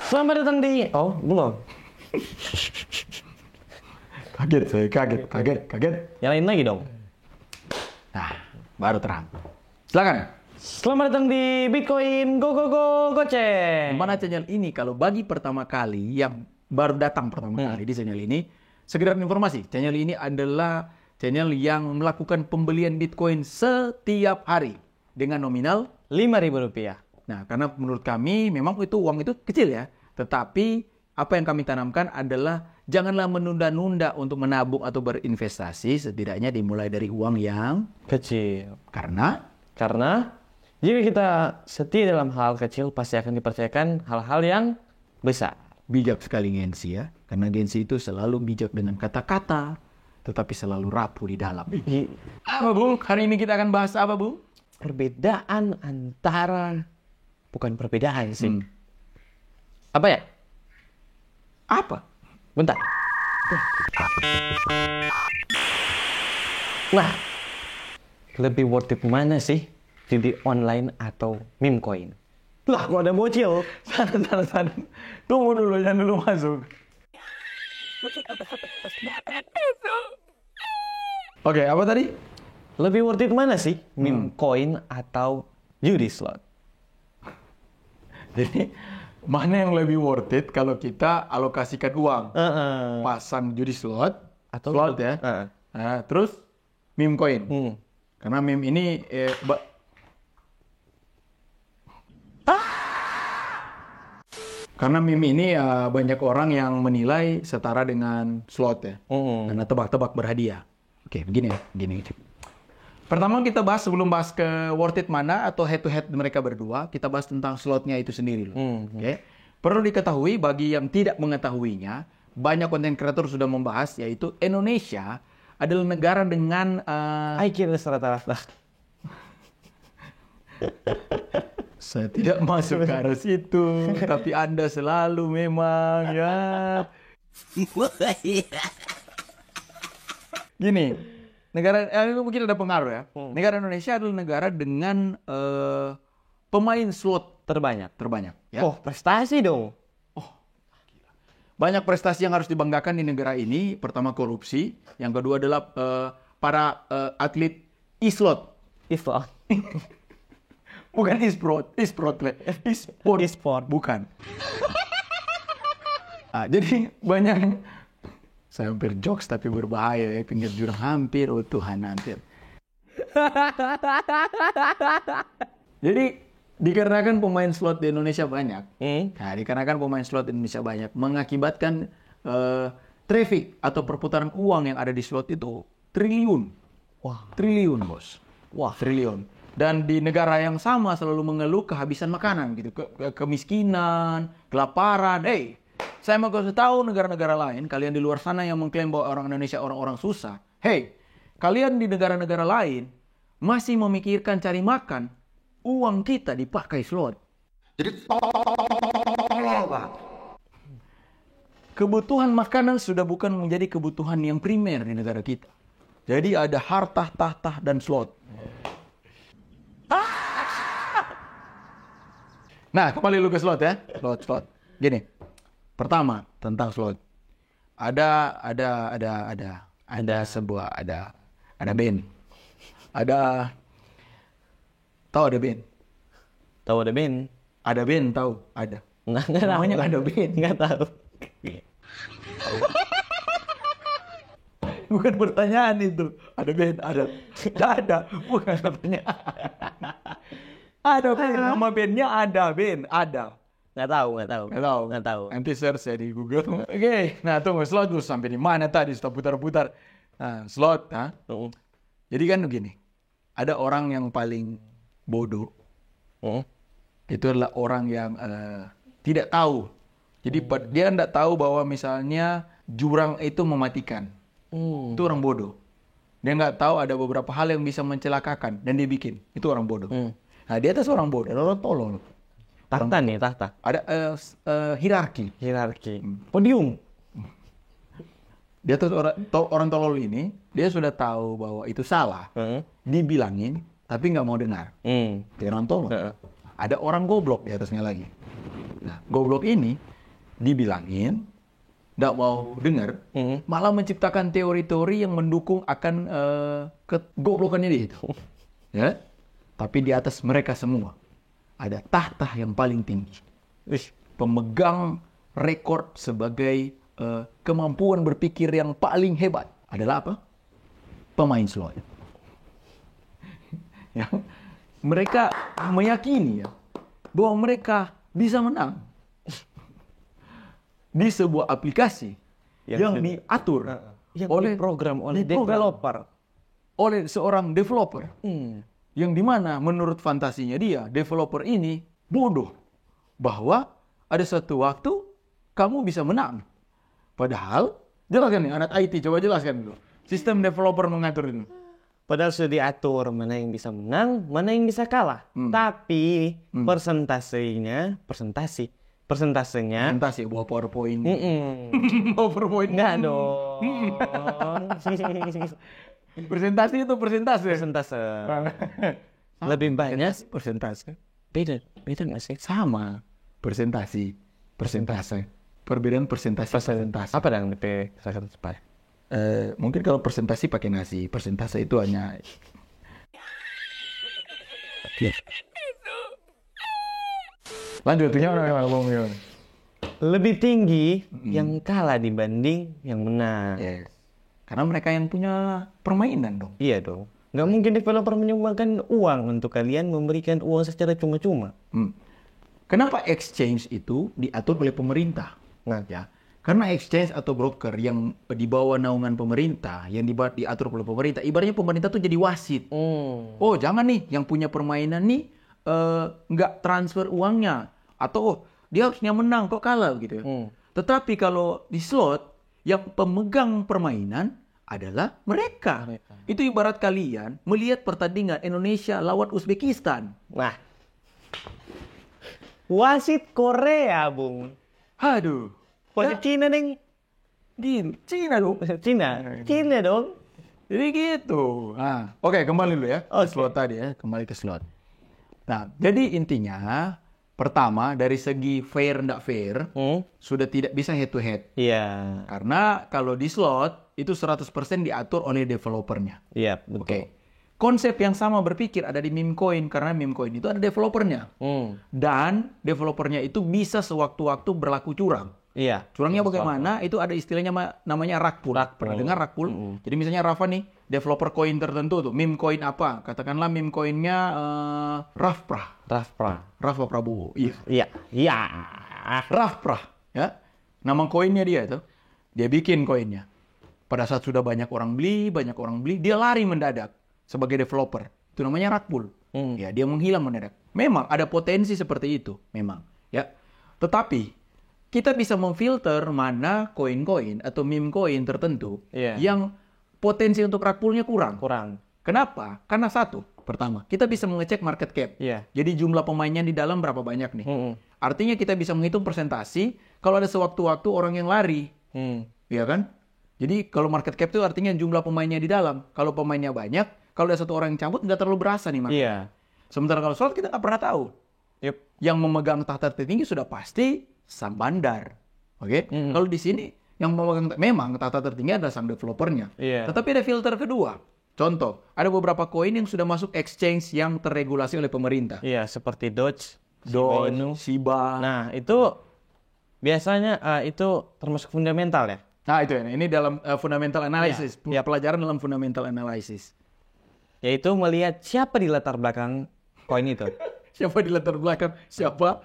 Selamat datang di... Oh, belum. Kaget saya, kaget. Nyalain lagi dong. Nah, baru terang. Silakan. Selamat datang di Bitcoin Goceng. Mana channel ini kalau bagi pertama kali yang baru datang pertama kali di channel ini, sekedar informasi, channel ini adalah channel yang melakukan pembelian Bitcoin setiap hari dengan nominal Rp5.000. Nah, karena menurut kami memang uang itu kecil ya. Tetapi apa yang kami tanamkan adalah janganlah menunda-nunda untuk menabung atau berinvestasi. Setidaknya dimulai dari uang yang Kecil. Karena jika kita setia dalam hal kecil, pasti akan dipercayakan hal-hal yang besar. bijak sekali Gensi ya. Karena Gensi itu selalu bijak dengan kata-kata, tetapi selalu rapuh di dalam. Apa Bung? Hari ini kita akan bahas apa Bung? Perbedaan antara... Bukan perbedaan sih. Apa ya? Apa? Bentar. Nah, lebih worth it mana sih? Judi online atau meme coin? Lah, kok ada bocil? Sana. Tunggu dulu, jangan dulu masuk. Oke, apa tadi? Lebih worth it mana sih? Meme coin atau judi slot? Jadi, mana yang lebih worth it kalau kita alokasikan uang? Pasang judi slot, Atau slot ya. Nah, terus meme coin. Karena meme ini karena meme ini banyak orang yang menilai setara dengan slot ya. Karena tebak-tebak berhadiah. Oke, begini ya, begini. Pertama kita bahas sebelum bahas ke worth it mana atau head to head mereka berdua, kita bahas tentang slotnya itu sendiri loh. Oke. Perlu diketahui bagi yang tidak mengetahuinya, banyak konten kreator sudah membahas yaitu Indonesia adalah negara dengan IQ rata-rata. saya tidak masuk ke arah situ, tapi Anda selalu memang ya. Gini. Negara mungkin ada pengaruh ya. Negara Indonesia adalah negara dengan pemain slot Terbanyak. ya. Oh, prestasi dong. Banyak prestasi yang harus dibanggakan di negara ini. Pertama korupsi, yang kedua adalah para atlet e-slot. E-slot. Bukan e-sport. Bukan. Jadi banyak. Saya hampir jokes tapi berbahaya ya. Pinggir jurang hampir. Oh Tuhan hampir. Jadi dikarenakan pemain slot di Indonesia banyak. Dikarenakan pemain slot di Indonesia banyak. Mengakibatkan traffic atau perputaran uang yang ada di slot itu triliun. Wah. Triliun bos. Wah. Triliun. Dan di negara yang sama selalu mengeluh kehabisan makanan gitu. Kemiskinan, kelaparan. Saya mau kasih tahu negara-negara lain, kalian di luar sana yang mengklaim bahwa orang Indonesia orang-orang susah. Kalian di negara-negara lain masih memikirkan cari makan, uang kita dipakai slot. Jadi kebutuhan makanan sudah bukan menjadi kebutuhan yang primer di negara kita. Jadi ada harta, tahta, dan slot. Nah, kembali lu ke slot ya. Slot. Gini. Pertama, tentang slot. Ada band. Tahu ada band? Tahu ada band? Ada band, tahu? Ada. Nggak Namanya tahu. ada band. Nggak tahu. Bukan pertanyaan itu. Ada band, ada. Nggak ada. Bukan pertanyaan. Ada band. Nama bandnya ada band. Ada. Nggak tahu. Nanti search ya di Google. Oke. Nah, tunggu. Slot tuh sampai di mana tadi? Sudah putar-putar. Nah, slot. Jadi kan begini. Ada orang yang paling bodoh. Itu adalah orang yang tidak tahu. Jadi dia tidak tahu bahwa misalnya jurang itu mematikan. Itu orang bodoh. Dia nggak tahu ada beberapa hal yang bisa mencelakakan. Dan dia bikin. Itu orang bodoh. Nah, di atas orang bodoh. Orang tolol. Tahta. Ada hierarki. Podium. Dia tuh orang tolol ini, dia sudah tahu bahwa itu salah. Dibilangin, tapi nggak mau dengar. Dia orang tolol. Ada orang goblok di atasnya lagi. Nah, goblok ini dibilangin, nggak mau dengar, malah menciptakan teori-teori yang mendukung akan kegoblokannya dia itu. Ya? Tapi di atas mereka semua ada tahta yang paling tinggi. Pemegang rekor sebagai kemampuan berpikir yang paling hebat adalah apa? Pemain slot. Ya. Mereka meyakini ya, bahwa mereka bisa menang di sebuah aplikasi yang diatur oleh program oleh developer, oleh seorang developer, yang dimana menurut fantasinya dia, developer ini bodoh bahwa ada suatu waktu kamu bisa menang. Padahal, jelaskan nih anak IT, coba jelaskan dulu. Sistem developer mengatur itu. Padahal sudah diatur mana yang bisa menang, mana yang bisa kalah. Tapi persentasenya Presentasi buat PowerPoint. PowerPoint. Enggak dong. Presentasi itu persentase. Persentase. Lebih banyak persentase. beda nggak sih? Sama. Persentase. Perbedaan persentase. Apa yang lebih sangat cepat? Mungkin kalau persentase pakai nasi, persentase itu hanya lanjut, gimana? Lebih tinggi yang kalah dibanding yang menang. Yes. Karena mereka yang punya permainan dong. Iya dong. Nggak mungkin developer menyumbangkan uang untuk kalian memberikan uang secara cuma-cuma. Kenapa exchange itu diatur oleh pemerintah? Nah, Ya, karena exchange atau broker yang di bawah naungan pemerintah, yang diatur oleh pemerintah, ibaratnya pemerintah tuh jadi wasit. Oh, jangan nih, yang punya permainan nih nggak transfer uangnya, atau dia harusnya menang kok kalah gitu ya. Tetapi kalau di slot, yang pemegang permainan adalah mereka. Itu ibarat kalian melihat pertandingan Indonesia lawan Uzbekistan. Nah, wasit Korea, Bung. Aduh. Wasit Cina, Neng. Di Cina dong. Cina dong. Jadi gitu. Nah, oke, kembali dulu ya. Ke slot tadi ya, kembali ke slot. Nah, jadi intinya pertama dari segi fair ndak fair sudah tidak bisa head to head. Iya. Karena kalau di slot itu 100% diatur oleh developernya. Iya, betul. Oke. Konsep yang sama berpikir ada di meme coin karena meme coin itu ada developernya. Dan developernya itu bisa sewaktu-waktu berlaku curang. Iya. Curangnya bagaimana? Itu ada istilahnya namanya rug pull. Pernah dengar rug pull? Jadi misalnya Rafa nih, developer koin tertentu tuh, meme coin apa? Katakanlah meme coinnya Rafprah. Rafa Prabowo. Iya. Iya. Rafprah, ya. Nama koinnya dia itu. Dia bikin koinnya. Pada saat sudah banyak orang beli, dia lari mendadak sebagai developer. Itu namanya rug pull. Ya, dia menghilang mendadak. Memang ada potensi seperti itu, memang, ya. Tetapi kita bisa memfilter mana koin-koin atau meme coin tertentu yang potensi untuk rug pull-nya kurang. Kenapa? Karena satu, pertama, kita bisa mengecek market cap. Jadi jumlah pemainnya di dalam berapa banyak nih. Artinya kita bisa menghitung persentasi kalau ada sewaktu-waktu orang yang lari. Iya kan? Jadi kalau market cap itu artinya jumlah pemainnya di dalam. Kalau pemainnya banyak, kalau ada satu orang yang cabut nggak terlalu berasa nih market. Sementara kalau slot kita nggak pernah tahu. Yang memegang tahta tertinggi sudah pasti sang bandar. Oke? Kalau di sini yang memegang memang tahta tertinggi adalah sang developernya. Tetapi ada filter kedua. Contoh, ada beberapa koin yang sudah masuk exchange yang terregulasi oleh pemerintah. Iya, seperti Doge, Shiba. Nah, itu biasanya itu termasuk fundamental ya? Nah, itu ya. Ini dalam fundamental analysis. Pelajaran dalam fundamental analysis. Yaitu melihat siapa di latar belakang koin itu. Siapa di latar belakang? Siapa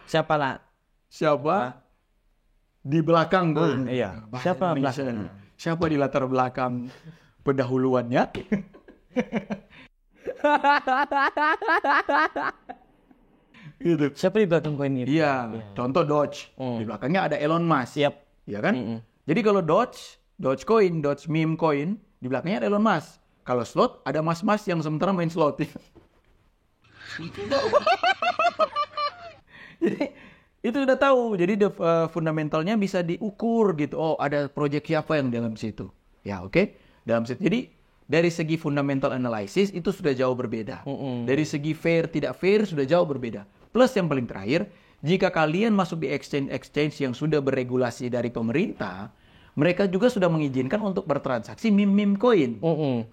di belakang koin? Iya. Siapa belakang? Siapa di latar belakang pendahuluannya? Gitu. Siapa di belakang koin itu? Iya. Contoh Doge. Di belakangnya ada Elon Musk. Iya kan? Jadi kalau Dogecoin, Doge meme coin, di belakangnya ada Elon Musk. Kalau slot ada mas-mas yang sementara main slot. Jadi itu udah tahu. Jadi fundamentalnya bisa diukur gitu. Oh, ada project siapa yang dalam situ. Ya, oke. Dalam situ. Jadi dari segi fundamental analysis itu sudah jauh berbeda. Dari segi fair tidak fair sudah jauh berbeda. Plus yang paling terakhir, jika kalian masuk di exchange yang sudah beregulasi dari pemerintah, mereka juga sudah mengizinkan untuk bertransaksi meme coin.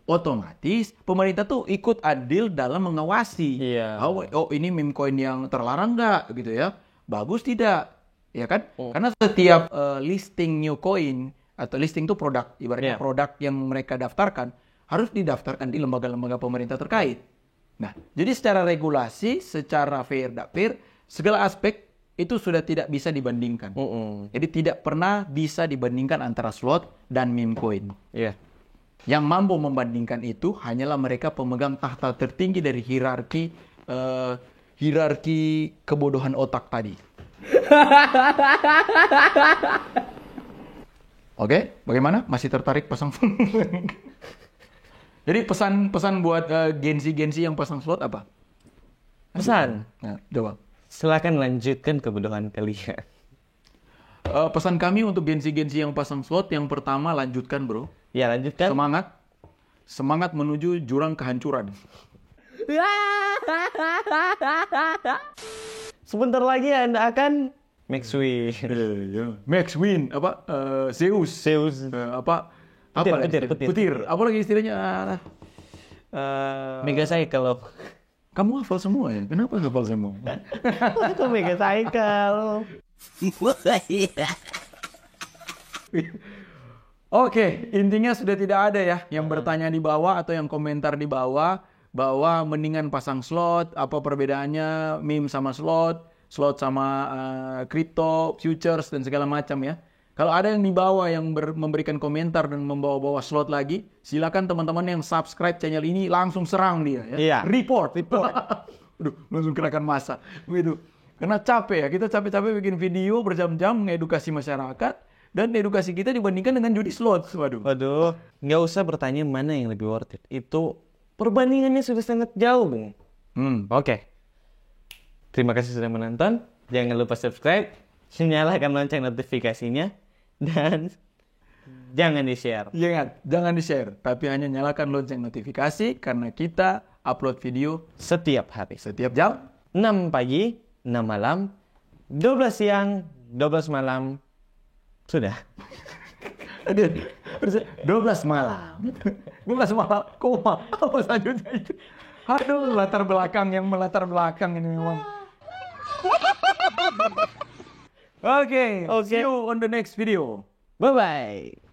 Otomatis pemerintah tuh ikut adil dalam mengawasi. Iya. Oh ini meme coin yang terlarang nggak gitu ya? Bagus tidak? Ya kan? Karena setiap listing new coin atau listing tuh produk, ibaratnya produk yang mereka daftarkan harus didaftarkan di lembaga-lembaga pemerintah terkait. Nah, jadi secara regulasi, secara fair, segala aspek itu sudah tidak bisa dibandingkan. Jadi tidak pernah bisa dibandingkan antara slot dan meme coin. Iya. Yang mampu membandingkan itu hanyalah mereka pemegang tahta tertinggi dari hierarki kebodohan otak tadi. Oke, bagaimana? Masih tertarik pasang? Jadi pesan buat gensi yang pasang slot apa? Pesan. Nah, coba. Silakan lanjutkan kebodohan kalian. Pesan kami untuk gensi yang pasang slot, yang pertama lanjutkan bro. Ya, lanjutkan. Semangat menuju jurang kehancuran. Sebentar lagi Anda akan Max Win. Max Win apa? Zeus. Petir. Apa lagi istilahnya? Mega Cycle. Kamu hafal semua ya? Kenapa hafal semua? Itu Mega Cycle. Oke, intinya sudah tidak ada ya yang bertanya di bawah atau yang komentar di bawah bahwa mendingan pasang slot, apa perbedaannya meme sama slot sama crypto, futures dan segala macam ya. Kalau ada yang di bawah yang memberikan komentar dan membawa-bawa slot lagi, silakan teman-teman yang subscribe channel ini langsung serang dia ya. Iya. Report. Aduh, langsung gerakan massa. Begitu. Karena capek ya, kita capek-capek bikin video berjam-jam mengedukasi masyarakat dan edukasi kita dibandingkan dengan judi slot. Waduh, nggak usah bertanya mana yang lebih worth it. Itu perbandingannya sudah sangat jauh, Bung. Oke. Terima kasih sudah menonton. Jangan lupa subscribe, nyalakan lonceng notifikasinya, dan jangan di-share. Jangan di-share, tapi hanya nyalakan lonceng notifikasi karena kita upload video Setiap hari. setiap jam. 6 pagi, 6 malam, 12 siang, 12 malam. Sudah. 12 malam. 12 malam. Koma. Apa selanjutnya itu? Aduh, latar belakang ini memang. Oke. See you on the next video. Bye-bye.